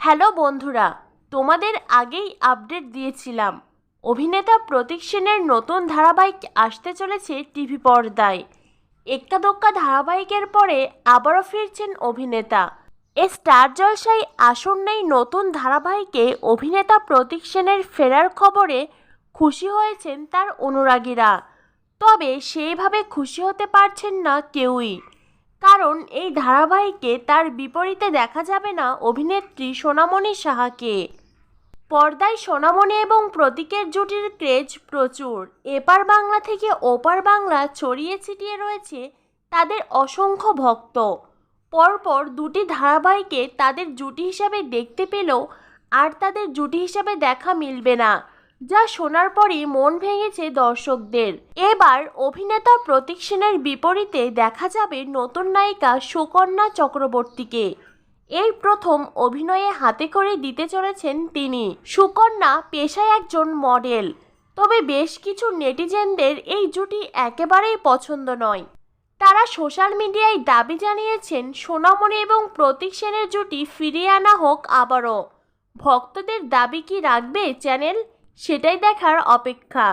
Hello বন্ধুরা, তোমাদের আগেই আপডেট দিয়েছিলাম অভিনেতা প্রতীক সেনের নতুন ধারাবাহিক আসতে চলেছে টিভি পর্দায়। এক্কা দোক্কা ধারাবাহিকের পরে আবারও ফিরছেন অভিনেতা। স্টার জলসায় আসন্নেই নতুন ধারাবাহিকে অভিনেতা প্রতীক সেনের ফেরার খবরে খুশি হয়েছেন তার অনুরাগীরা। তবে সেইভাবে খুশি হতে পারছেন না কেউই, কারণ এই ধারাবাহিকে তার বিপরীতে দেখা যাবে না অভিনেত্রী সোনামণি সাহাকে। পর্দায় সোনামণি এবং প্রতীকের জুটির ক্রেজ প্রচুর। এপার বাংলা থেকে ওপার বাংলা ছড়িয়ে ছিটিয়ে রয়েছে তাদের অসংখ্য ভক্ত। পরপর দুটি ধারাবাহিকে তাদের জুটি হিসাবে দেখতে পেলেও আর তাদের জুটি হিসাবে দেখা মিলবে না, যা শোনার পরই মন ভেঙেছে দর্শকদের। এবার অভিনেতা প্রতীক সেনের বিপরীতে দেখা যাবে নতুন নায়িকা সুকন্যা চক্রবর্তীকে। এই প্রথম অভিনয়ে হাতে করে দিতে চলেছেন তিনি। সুকন্যা পেশায় একজন মডেল, তবে বেশ কিছু নেটিজেনদের এই জুটি একেবারেই পছন্দ নয়। তারা সোশ্যাল মিডিয়ায় দাবি জানিয়েছেন সোনামণি এবং প্রতীক সেনের জুটি ফিরিয়ে আনা হোক আবারও। ভক্তদের দাবি কি রাখবে চ্যানেল, সেটাই দেখার অপেক্ষা।